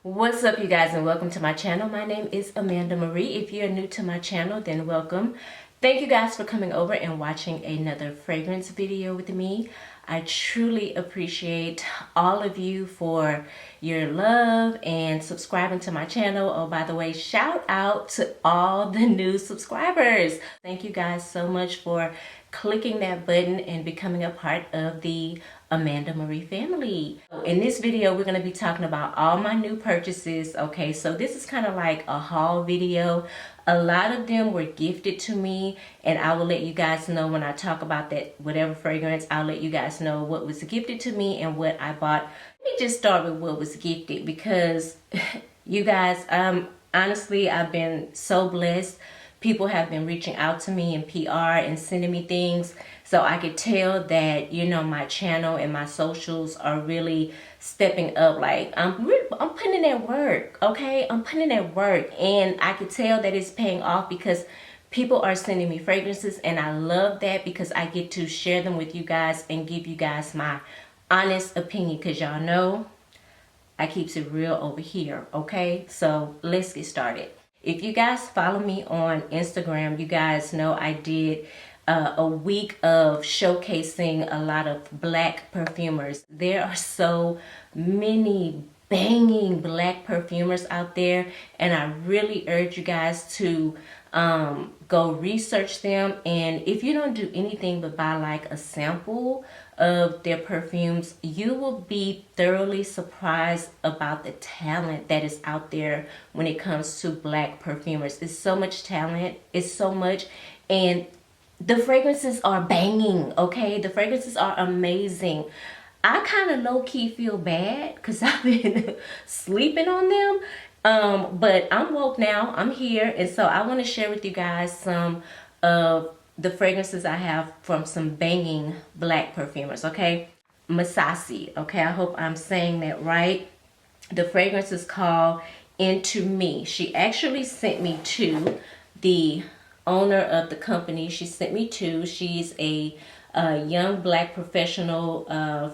What's up, you guys, and welcome to my channel. My name is Amanda Marie. If you're new to my channel, then welcome. Thank you guys for coming over and watching another fragrance video with me. I truly appreciate all of you for your love and subscribing to my channel. Oh, by the way, shout out to all the new subscribers. Thank you guys so much for clicking that button and becoming a part of the Amanda Marie family. In this video, we're going to be talking about all my new purchases. Okay, so this is kind of like a haul video. A lot of them were gifted to me, and I will let you guys know when I talk about that whatever fragrance. I'll let you guys know what was gifted to me and what I bought. Let me just start with what was gifted, because you guys, honestly, I've been so blessed. People have been reaching out to me in PR and sending me things, so I could tell that, you know, my channel and my socials are really stepping up. Like, I'm putting in that work, okay? I'm putting in that work, and I could tell that it's paying off because people are sending me fragrances, and I love that because I get to share them with you guys and give you guys my honest opinion, because y'all know I keeps it real over here, okay? So let's get started. If you guys follow me on Instagram, you guys know I did a week of showcasing a lot of black perfumers. There are so many banging black perfumers out there, and I really urge you guys to go research them. And if you don't do anything but buy like a sample of their perfumes, you will be thoroughly surprised about the talent that is out there when it comes to black perfumers. It's so much talent, it's so much, and the fragrances are banging, okay? The fragrances are amazing. I kind of low-key feel bad because I've been sleeping on them, but I'm woke now, I'm here, and so I want to share with you guys some of the fragrances I have from some banging black perfumers, okay? Masasi, okay? I hope I'm saying that right. The fragrance is called Into Me. She actually sent me to the owner of the company. She sent me to. She's a young black professional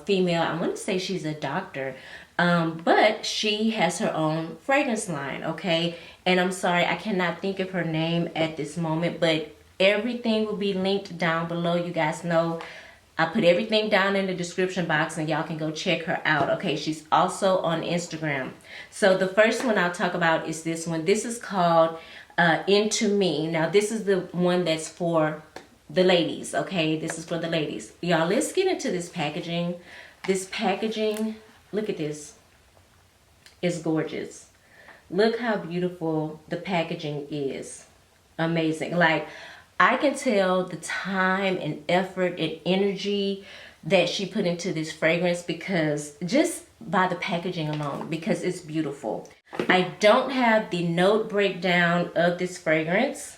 female. I want to say she's a doctor, but she has her own fragrance line, okay? And I'm sorry, I cannot think of her name at this moment, but everything will be linked down below. You guys know I put everything down in the description box, and y'all can go check her out, okay? She's also on Instagram. So the first one I'll talk about is this one. This is called Into Me. Now, this is the one that's for the ladies, okay? This is for the ladies. Y'all, let's get into this packaging. This packaging, look at this. It's gorgeous. Look how beautiful the packaging is. Amazing. Like, I can tell the time and effort and energy that she put into this fragrance, because just by the packaging alone, because it's beautiful. I don't have the note breakdown of this fragrance,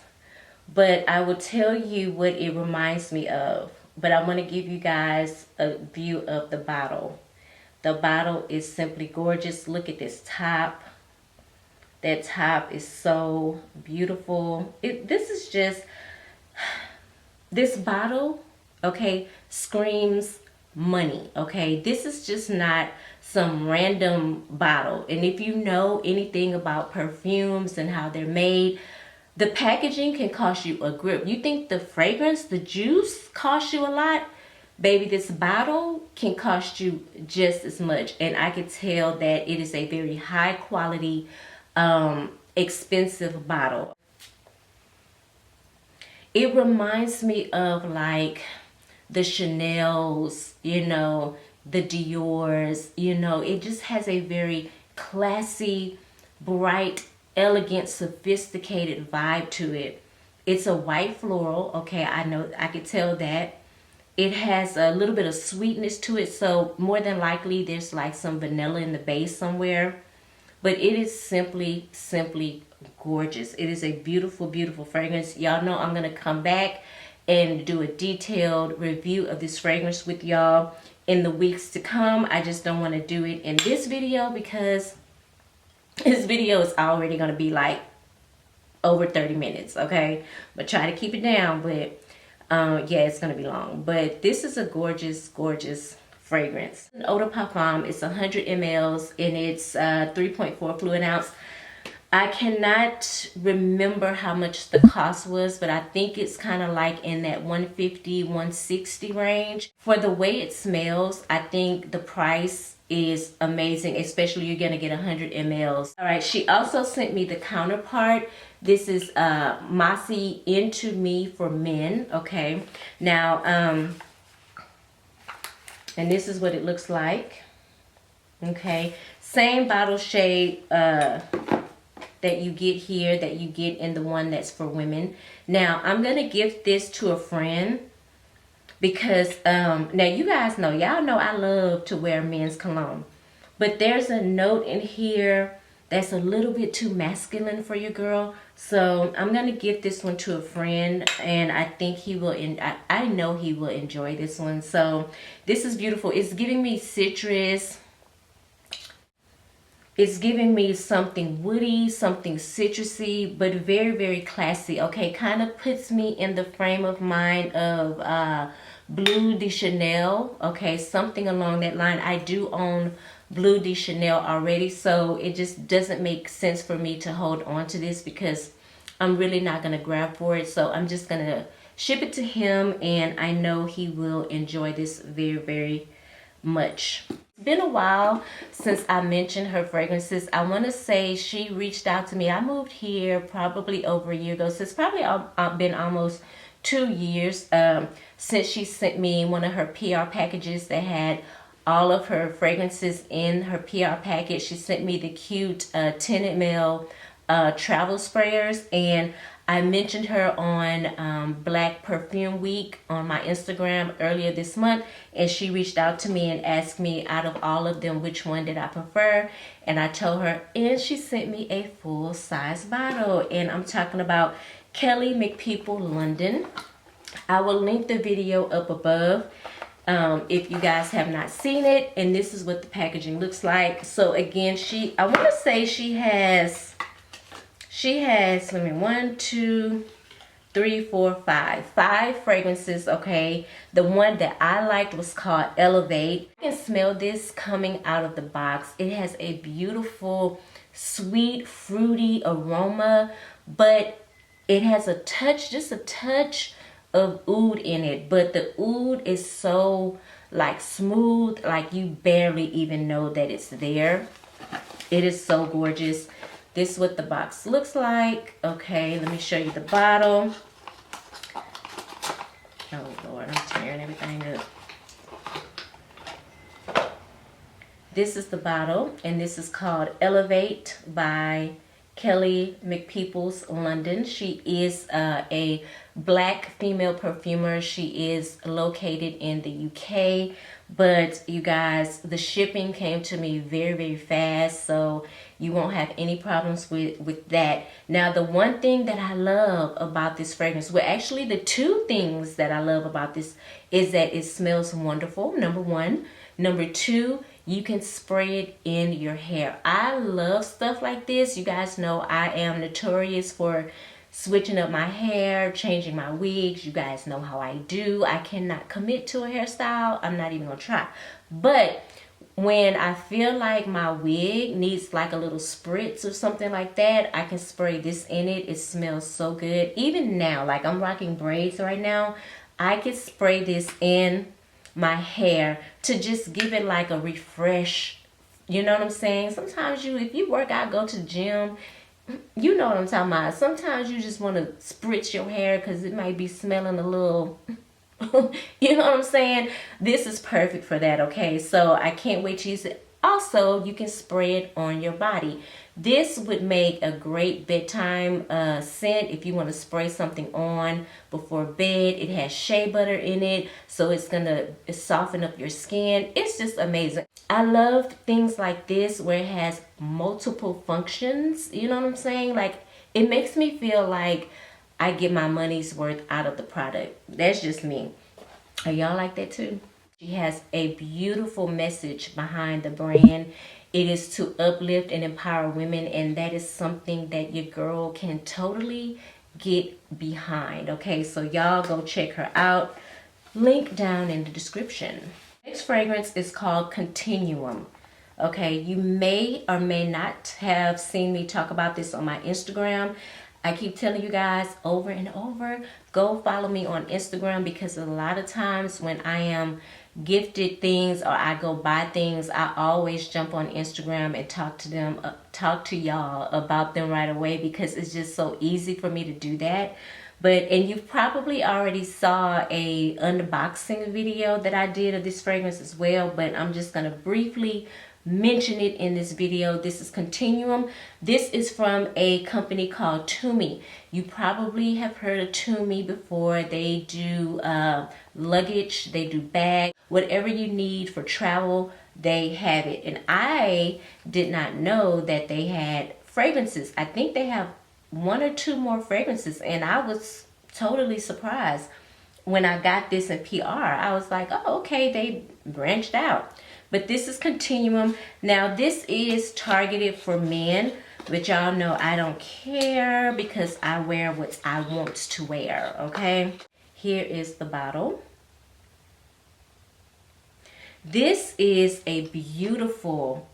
but I will tell you what it reminds me of. But I want to give you guys a view of the bottle. The bottle is simply gorgeous. Look at this top. That top is so beautiful. This is just, this bottle, okay, screams money, okay? This is just not some random bottle. And if you know anything about perfumes and how they're made, the packaging can cost you a grip. You think the fragrance, the juice, costs you a lot? Baby, this bottle can cost you just as much. And I can tell that it is a very high quality, expensive bottle. It reminds me of like the Chanel's, you know, the Dior's, you know. It just has a very classy, bright, elegant, sophisticated vibe to it. It's a white floral, okay? I know, I could tell that. It has a little bit of sweetness to it, so more than likely there's like some vanilla in the base somewhere. But it is simply gorgeous. It is a beautiful, beautiful fragrance. Y'all know I'm going to come back and do a detailed review of this fragrance with y'all in the weeks to come. I just don't want to do it in this video because this video is already going to be like over 30 minutes, okay? But try to keep it down, but yeah, it's going to be long. But this is a gorgeous, gorgeous fragrance. An Eau de Parfum. It's 100 mLs and it's 3.4 fluid ounce. I cannot remember how much the cost was, but I think it's kind of like in that 150, 160 range. For the way it smells, I think the price is amazing, especially you're gonna get 100 mLs. All right, she also sent me the counterpart. This is Mossy Into Me for men, okay? Now, and this is what it looks like, okay? Same bottle shade, that you get here, that you get in the one that's for women. Now, I'm gonna gift this to a friend because, now you guys know, y'all know I love to wear men's cologne. But there's a note in here that's a little bit too masculine for your girl. So I'm gonna gift this one to a friend and I think he will, I know he will enjoy this one. So this is beautiful. It's giving me citrus. It's giving me something woody, something citrusy, but very, very classy. Okay, kind of puts me in the frame of mind of Bleu de Chanel. Okay, something along that line. I do own Bleu de Chanel already, so it just doesn't make sense for me to hold on to this because I'm really not going to grab for it. So I'm just going to ship it to him and I know he will enjoy this very, very much. Been a while since I mentioned her fragrances. I want to say she reached out to me. I moved here probably over a year ago, so it's probably been almost 2 years since she sent me one of her PR packages that had all of her fragrances in her PR package. She sent me the cute 10 ml travel sprayers, and I mentioned her on Black Perfume Week on my Instagram earlier this month, and she reached out to me and asked me out of all of them which one did I prefer, and I told her, and she sent me a full-size bottle, and I'm talking about Kelly McPeople London. I will link the video up above if you guys have not seen it, and this is what the packaging looks like. So again, I want to say she has, let me, 1, 2, 3, 4, 5 fragrances. Okay, the one that I liked was called Elevate. You can smell this coming out of the box. It has a beautiful sweet fruity aroma, but it has a touch, just a touch of oud in it, but the oud is so like smooth, like you barely even know that it's there. It is so gorgeous. This is what the box looks like. Okay, let me show you the bottle. Oh Lord, I'm tearing everything up. This is the bottle, and this is called Elevate by Kelly McPeople's London. She is a Black female perfumer. She is located in the UK, but you guys, the shipping came to me very, very fast, so you won't have any problems with that. Now, the one thing that I love about this fragrance, well, actually the two things that I love about this is that it smells wonderful, number one. Number two, you can spray it in your hair. I love stuff like this. You guys know I am notorious for switching up my hair, changing my wigs. You guys know how I do. I cannot commit to a hairstyle. I'm not even gonna try. But when I feel like my wig needs like a little spritz or something like that, I can spray this in it. It smells so good. Even now, like I'm rocking braids right now, I can spray this in my hair to just give it like a refresh. You know what I'm saying? Sometimes if you work out, go to the gym, you know what I'm talking about. Sometimes you just want to spritz your hair because it might be smelling a little, you know what I'm saying? This is perfect for that, okay? So I can't wait to use it. Also, you can spray it on your body. This would make a great bedtime scent if you want to spray something on before bed. It has shea butter in it, so it's gonna soften up your skin. It's just amazing. I love things like this where it has multiple functions. You know what I'm saying? Like, it makes me feel like I get my money's worth out of the product. That's just me. Are y'all like that too? She has a beautiful message behind the brand. It is to uplift and empower women, and that is something that your girl can totally get behind. Okay, so y'all go check her out. Link down in the description. Next fragrance is called Continuum. Okay, you may or may not have seen me talk about this on my Instagram. I keep telling you guys over and over, go follow me on Instagram, because a lot of times when I am gifted things or I go buy things, I always jump on Instagram and talk to y'all about them right away, because it's just so easy for me to do that. And you probably already saw a unboxing video that I did of this fragrance as well, but I'm just going to briefly mention it in this video. This is Continuum. This is from a company called Tumi. You probably have heard of Tumi before. They do luggage, they do bags, whatever you need for travel, they have it. And I did not know that they had fragrances. I think they have 1 or 2 more fragrances, and I was totally surprised when I got this in PR. I was like, oh, okay, they branched out. But this is Continuum. Now, this is targeted for men, but y'all know I don't care, because I wear what I want to wear, okay? Here is the bottle. This is a beautiful,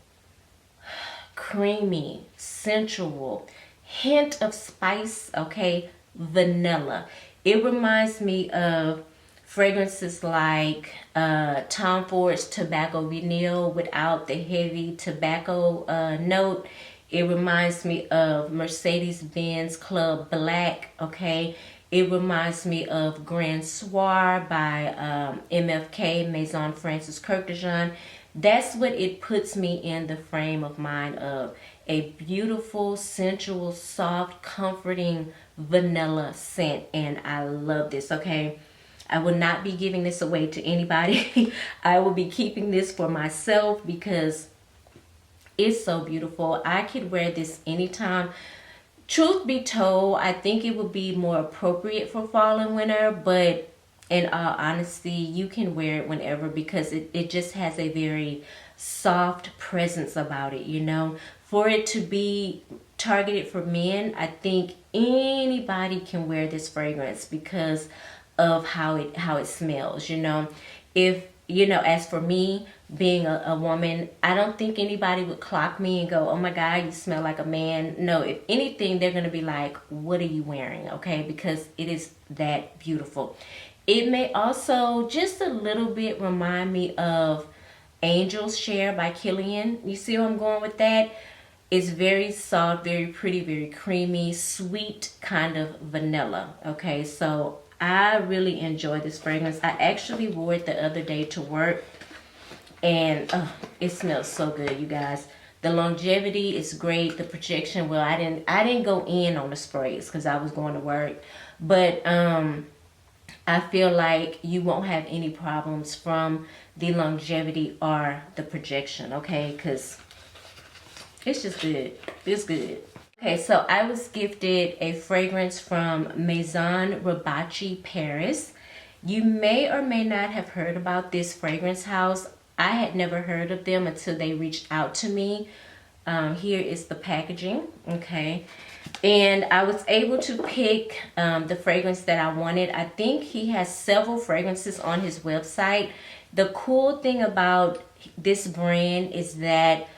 creamy, sensual hint of spice, okay? Vanilla. It reminds me of fragrances like Tom Ford's Tobacco Vanille without the heavy tobacco note. It reminds me of Mercedes-Benz Club Black, okay? It reminds me of Grand Soir by MFK, Maison Francis Kurkdjian. That's what it puts me in the frame of mind of. A beautiful, sensual, soft, comforting vanilla scent. And I love this, okay? I will not be giving this away to anybody. I will be keeping this for myself because it's so beautiful. I could wear this anytime. Truth be told, I think it would be more appropriate for fall and winter, but in all honesty, you can wear it whenever, because it just has a very soft presence about it, you know. For it to be targeted for men, I think anybody can wear this fragrance because of how it smells, you know. If, you know, as for me, being a woman, I don't think anybody would clock me and go, oh my God, you smell like a man. No, if anything, they're going to be like, what are you wearing? Okay, because it is that beautiful. It may also just a little bit remind me of Angel's Share by Kilian. You see where I'm going with that? It's very soft, very pretty, very creamy, sweet kind of vanilla. Okay, so I really enjoy this fragrance. I actually wore it the other day to work, and it smells so good, you guys. The longevity is great. The projection, well, I didn't go in on the sprays because I was going to work, but I feel like you won't have any problems from the longevity or the projection, okay? Because it's just good. It's good. Okay, so I was gifted a fragrance from Maison Rebatchi, Paris. You may or may not have heard about this fragrance house. I had never heard of them until they reached out to me. Here is the packaging, okay? And I was able to pick the fragrance that I wanted. I think he has several fragrances on his website. The cool thing about this brand is that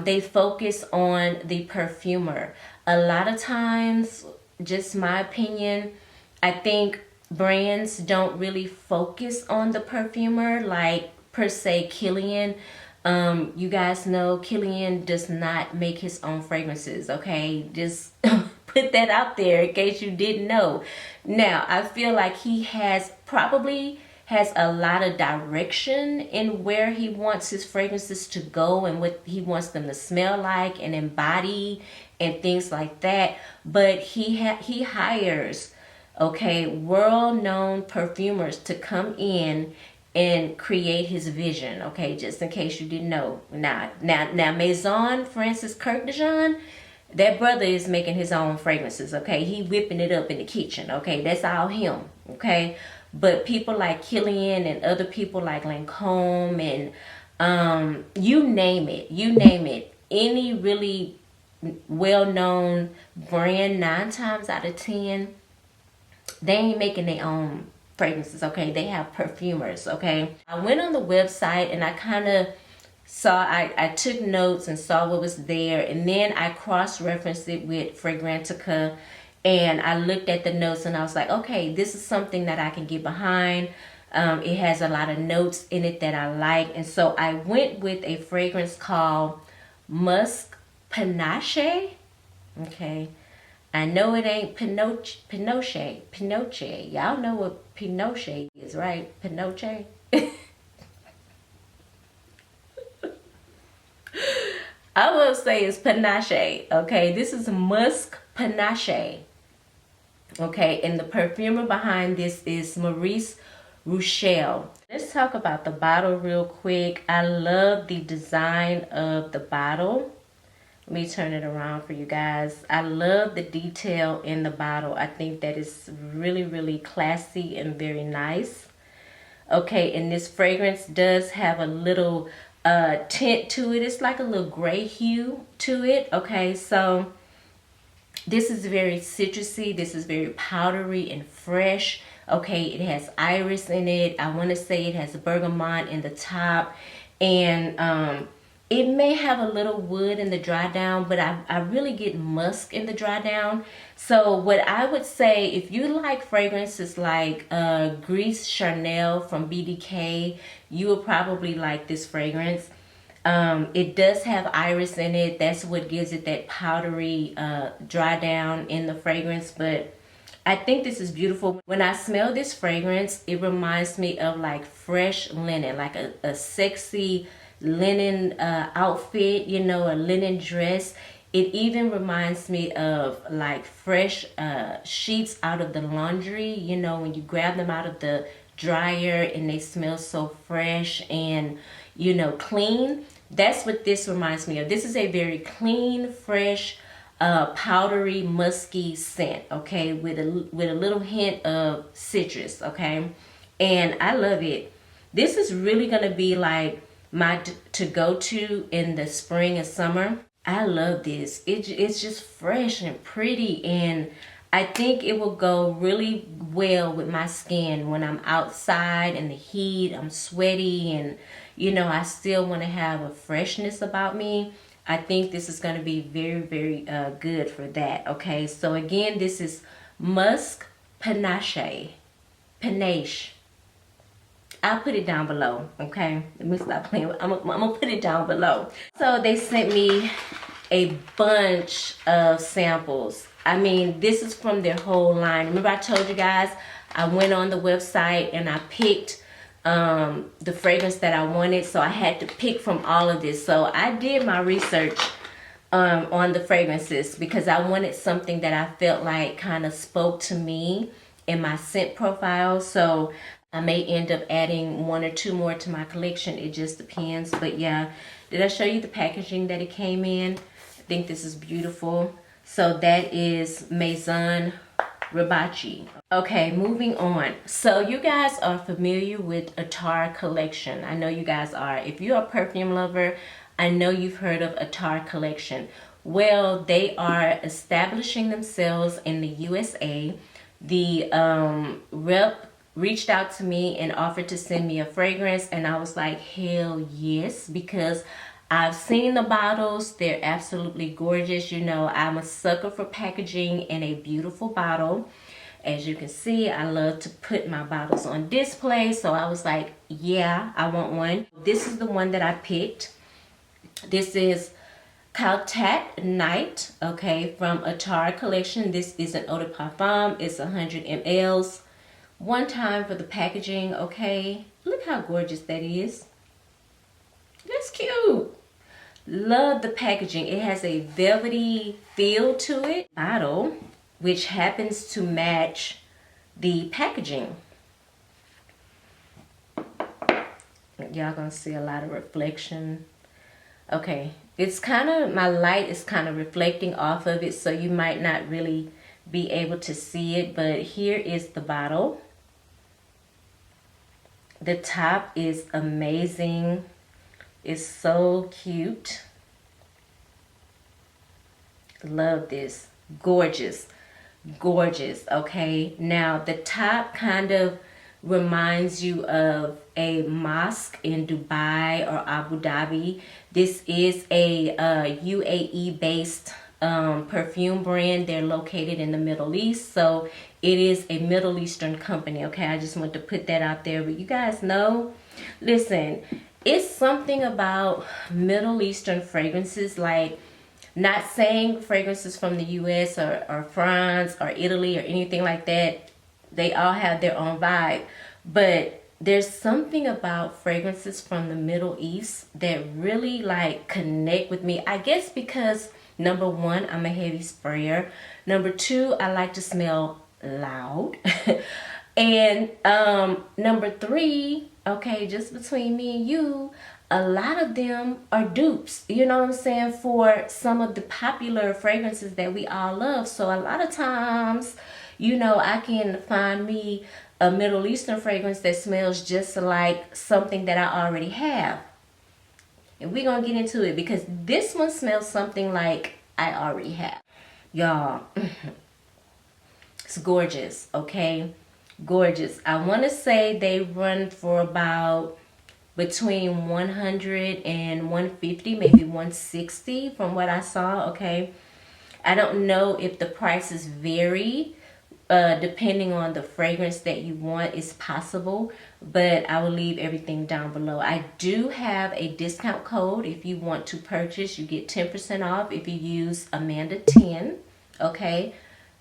they focus on the perfumer. A lot of times, just my opinion, I think brands don't really focus on the perfumer, like per se Kilian. You guys know Kilian does not make his own fragrances, okay? Just put that out there in case you didn't know. Now, I feel like he probably has a lot of direction in where he wants his fragrances to go and what he wants them to smell like and embody and things like that. But he hires, okay, world-known perfumers to come in and create his vision, okay, just in case you didn't know. Now Maison Francis Kurkdjian, that brother is making his own fragrances, okay? He whipping it up in the kitchen, okay? That's all him, okay? But people like Kilian and other people like Lancome and you name it, any really well-known brand, 9 times out of 10, they ain't making their own fragrances, okay? They have perfumers, okay? I went on the website and I kind of saw, I took notes and saw what was there, and then I cross-referenced it with Fragrantica, and I looked at the notes and I was like, okay, this is something that I can get behind. It has a lot of notes in it that I like, and so I went with a fragrance called Musk Panache. Okay, I know it ain't Pinoche. Y'all know what Pinoche is, right? Pinoche. I will say it's Panache. Okay, this is Musc Panache. Okay, and the perfumer behind this is Maurice Rochelle. Let's talk about the bottle real quick. I love the design of the bottle. Let me turn it around for you guys. I love the detail in the bottle. I think that is really, really classy and very nice. Okay, and this fragrance does have a little tint to it. It's like a little gray hue to it. Okay, so this is very citrusy. This is very powdery and fresh. Okay, it has iris in it. I want to say it has bergamot in the top, and it may have a little wood in the dry down, but I really get musk in the dry down. So what I would say, if you like fragrances like Gris Charnel from BDK, you will probably like this fragrance. It does have iris in it. That's what gives it that powdery dry down in the fragrance. But I think this is beautiful. When I smell this fragrance, it reminds me of like fresh linen, like a sexy linen outfit, you know, a linen dress. It even reminds me of like fresh sheets out of the laundry, you know, when you grab them out of the dryer and they smell so fresh and, you know, clean. That's what this reminds me of. This is a very clean, fresh, powdery, musky scent, okay, with a little hint of citrus, okay, and I love it. This is really gonna be like my to-go-to in the spring and summer. I love this. It's just fresh and pretty, and I think it will go really well with my skin when I'm outside in the heat, I'm sweaty, and you know, I still want to have a freshness about me. I think this is going to be very, very good for that. Okay, so again, this is Musk Panache. Panache. I'll put it down below. Okay, let me stop playing. I'm gonna put it down below. So they sent me a bunch of samples. I mean, this is from their whole line. Remember I told you guys I went on the website and I picked the fragrance that I wanted, so I had to pick from all of this. So I did my research on the fragrances because I wanted something that I felt like kind of spoke to me in my scent profile. So I may end up adding one or two more to my collection. It just depends. But yeah, did I show you the packaging that it came in? I think this is beautiful. So that is Maison Rebatchi. Okay, moving on. So you guys are familiar with Attar Collection. I know you guys are. If you're a perfume lover, I know you've heard of Attar Collection. Well, they are establishing themselves in the USA. The rep reached out to me and offered to send me a fragrance, and I was like, hell yes, because I've seen the bottles. They're absolutely gorgeous. You know, I'm a sucker for packaging in a beautiful bottle. As you can see, I love to put my bottles on display. So I was like, yeah, I want one. This is the one that I picked. This is Khaltat Night, okay, from Attar Collection. This is an eau de parfum. It's 100 mLs. One time for the packaging, okay. Look how gorgeous that is. That's cute. Love the packaging. It has a velvety feel to it. Bottle, which happens to match the packaging. Y'all gonna see a lot of reflection. Okay, it's kind of, my light is kind of reflecting off of it, so you might not really be able to see it, but here is the bottle. The top is amazing. It's so cute. Love this. Gorgeous. Gorgeous. Okay, now the top kind of reminds you of a mosque in Dubai or Abu Dhabi. This is a UAE based perfume brand. They're located in the Middle East, so it is a Middle Eastern company. Okay, I just want to put that out there. But you guys know, listen, it's something about Middle Eastern fragrances, like, not saying fragrances from the US or France or Italy or anything like that. They all have their own vibe. But there's something about fragrances from the Middle East that really like connect with me. I guess because number one, I'm a heavy sprayer. Number two, I like to smell loud. And number three, okay, just between me and you, a lot of them are dupes, you know what I'm saying, for some of the popular fragrances that we all love. So a lot of times, you know, I can find me a Middle Eastern fragrance that smells just like something that I already have. And we're going to get into it because this one smells something like I already have. Y'all, it's gorgeous, okay? Gorgeous. I want to say they run for about between 100 and 150, maybe 160 from what I saw, okay? I don't know if the prices vary depending on the fragrance that you want. It's possible, but I will leave everything down below. I do have a discount code. If you want to purchase, you get 10% off if you use amanda.m, okay?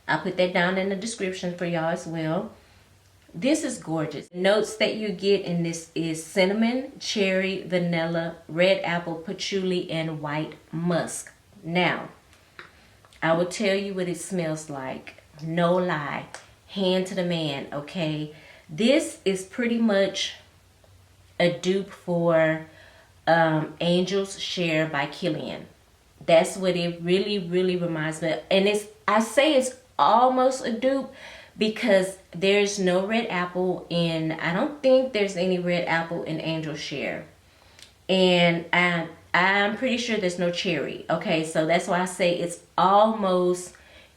I'll put that down in the description for y'all as well. This is gorgeous. Notes that you get in this is cinnamon, cherry, vanilla, red apple, patchouli, and white musk. Now, I will tell you what it smells like. No lie. Hand to the man, okay? This is pretty much a dupe for Angel's Share by Kilian. That's what it really, really reminds me of. And I say it's almost a dupe because there's no red apple in, I don't think there's any red apple in Angel's Share. And I'm pretty sure there's no cherry. Okay, so that's why I say it's almost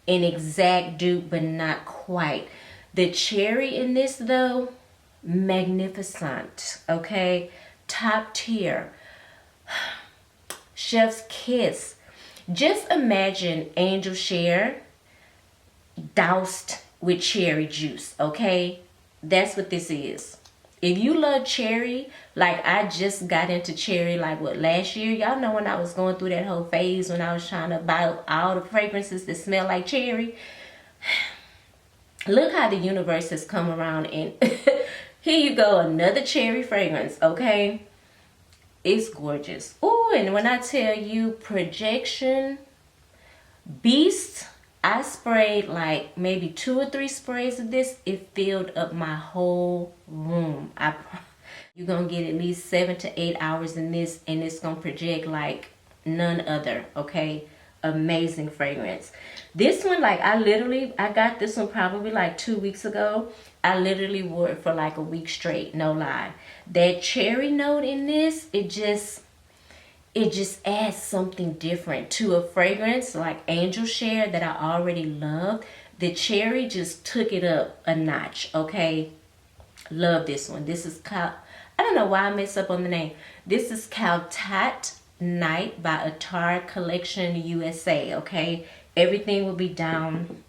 an exact dupe, but not quite. The cherry in this, though, magnificent. Okay, top tier. Chef's kiss. Just imagine Angel's Share doused with cherry juice, okay? That's what this is. If you love cherry, like I just got into cherry like what, last year? Y'all know when I was going through that whole phase when I was trying to buy all the fragrances that smell like cherry. Look how the universe has come around and here you go, another cherry fragrance, okay? It's gorgeous. Oh, and when I tell you projection, beast, I sprayed like maybe 2 or 3 sprays of this. It filled up my whole room. You're going to get at least 7 to 8 hours in this, and it's going to project like none other, okay? Amazing fragrance. This one, like I got this one probably like 2 weeks ago. I literally wore it for like a week straight, no lie. That cherry note in this, it just adds something different to a fragrance like Angel's Share that I already loved. The cherry just took it up a notch, okay? Love this one. This is I don't know why I messed up on the name. This is Khaltat Night by Attar Collection USA, okay? Everything will be down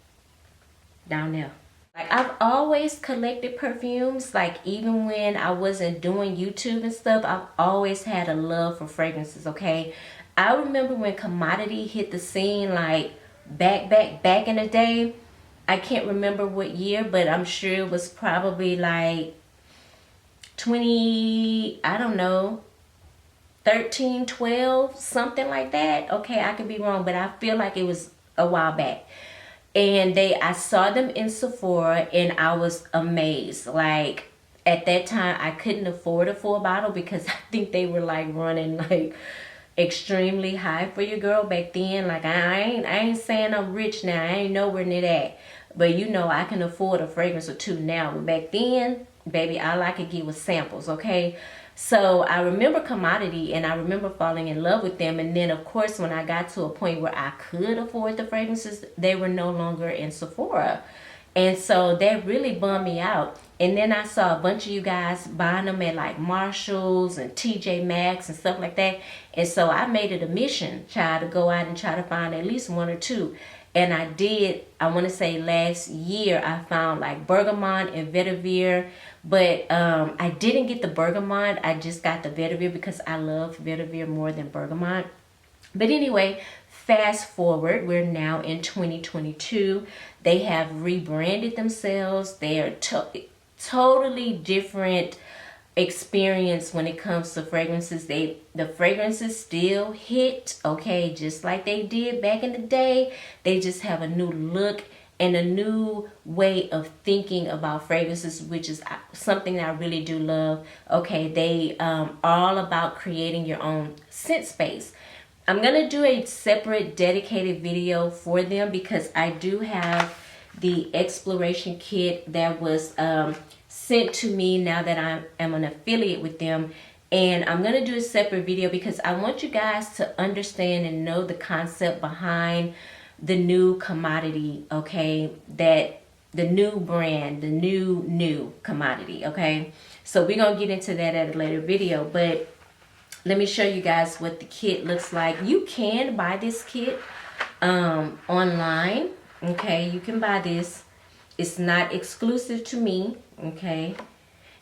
there. Like, I've always collected perfumes. Like, even when I wasn't doing YouTube and stuff, I've always had a love for fragrances, okay? I remember when commodity hit the scene, like, back in the day. I can't remember what year, but I'm sure it was probably, like, 20, I don't know, 13, 12, something like that. Okay, I could be wrong, but I feel like it was a while back. And I saw them in Sephora and I was amazed. Like, at that time, I couldn't afford a full bottle because I think they were like running like extremely high for your girl back then. Like, I ain't saying I'm rich now. I ain't nowhere near that. But you know, I can afford a fragrance or two now. But back then, baby, all I could get was samples, okay? So I remember commodity and I remember falling in love with them. And then, of course, when I got to a point where I could afford the fragrances, they were no longer in Sephora. And so that really bummed me out. And then I saw a bunch of you guys buying them at like Marshalls and TJ Maxx and stuff like that. And so I made it a mission, child, to go out and try to find at least one or two. And I did. I want to say last year I found like bergamot and vetiver. But I didn't get the bergamot. I just got the vetiver because I love vetiver more than bergamot. But anyway, fast forward, we're now in 2022. They have rebranded themselves. They are totally different experience when it comes to fragrances. The fragrances still hit, okay, just like they did back in the day. They just have a new look and a new way of thinking about fragrances, which is something that I really do love. Okay, they all about creating your own scent space. I'm gonna do a separate dedicated video for them because I do have the exploration kit that was sent to me now that I am an affiliate with them. And I'm gonna do a separate video because I want you guys to understand and know the concept behind the new commodity, okay? That the new brand, the new commodity, okay? So we're gonna get into that at a later video, but let me show you guys what the kit looks like. You can buy this kit online, okay? You can buy this. It's not exclusive to me, okay?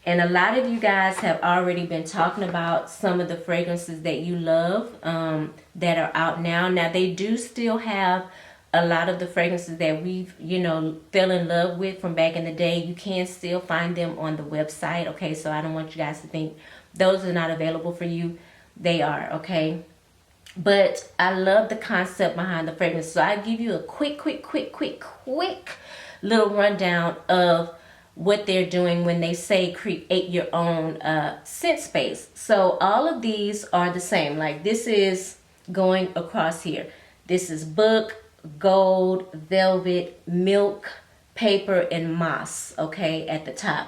And a lot of you guys have already been talking about some of the fragrances that you love that are out now. Now, they do still have a lot of the fragrances that we've, you know, fell in love with from back in the day. You can still find them on the website, okay? So I don't want you guys to think those are not available for you. They are, okay? But I love the concept behind the fragrance. So I give you a quick little rundown of what they're doing when they say create your own scent space. So all of these are the same. Like this is going across here. This is book, gold, velvet, milk, paper, and moss, okay, at the top.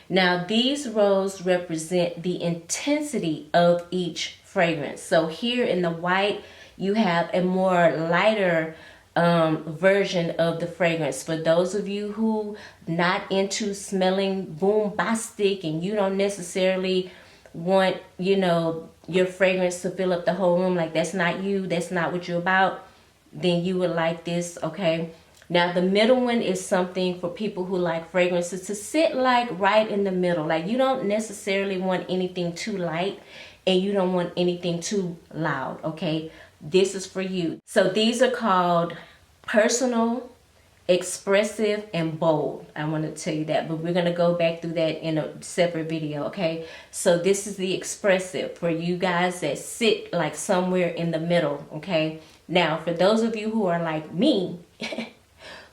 Now these rows represent the intensity of each fragrance. So here in the white, you have a more lighter version of the fragrance. For those of you who not into smelling bombastic and you don't necessarily want, you know, your fragrance to fill up the whole room, like that's not you, that's not what you're about, then you would like this, okay? Now the middle one is something for people who like fragrances to sit like right in the middle. Like you don't necessarily want anything too light and you don't want anything too loud, okay? This is for you. So these are called personal, expressive, and bold. I want to tell you that, but we're going to go back through that in a separate video, okay? So this is the expressive for you guys that sit like somewhere in the middle, okay? Now, for those of you who are like me,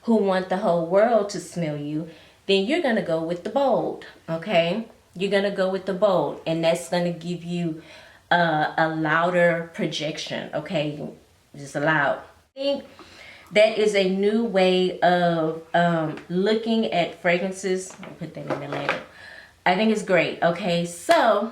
who want the whole world to smell you, then you're going to go with the bold, okay? You're going to go with the bold, and that's going to give you a louder projection, okay? Just a loud. I think that is a new way of looking at fragrances. I'll put that in there later. I think it's great, okay? So,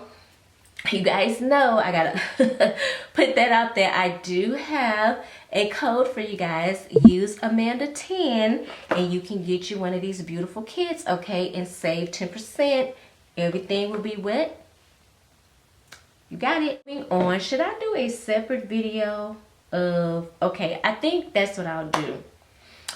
you guys know I gotta put that out there. I do have a code for you guys. Use Amanda10 and you can get you one of these beautiful kits, okay? And save 10%. Everything will be wet. You got it. Moving on, should I do a separate video of, okay, I think that's what I'll do.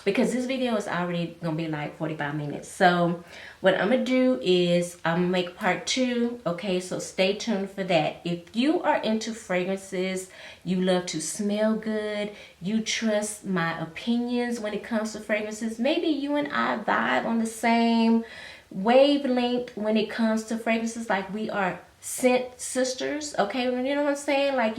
Because this video is already gonna be like 45 minutes. So what I'm gonna do is I'm gonna make part 2, okay? So stay tuned for that. If you are into fragrances, you love to smell good, you trust my opinions when it comes to fragrances, maybe you and I vibe on the same wavelength when it comes to fragrances, like we are scent sisters, okay? You know what I'm saying? Like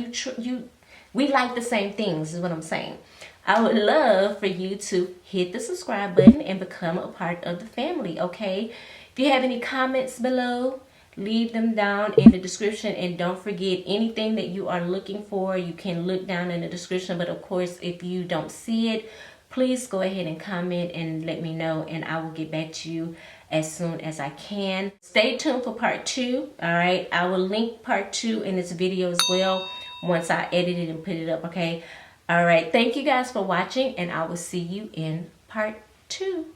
we like the same things is what I'm saying. I would love for you to hit the subscribe button and become a part of the family, okay? If you have any comments below, leave them down in the description. And don't forget, anything that you are looking for, you can look down in the description. But of course, if you don't see it, please go ahead and comment and let me know. And I will get back to you as soon as I can. Stay tuned for part 2, all right? I will link part 2 in this video as well once I edit it and put it up, okay? All right, thank you guys for watching, and I will see you in part 2.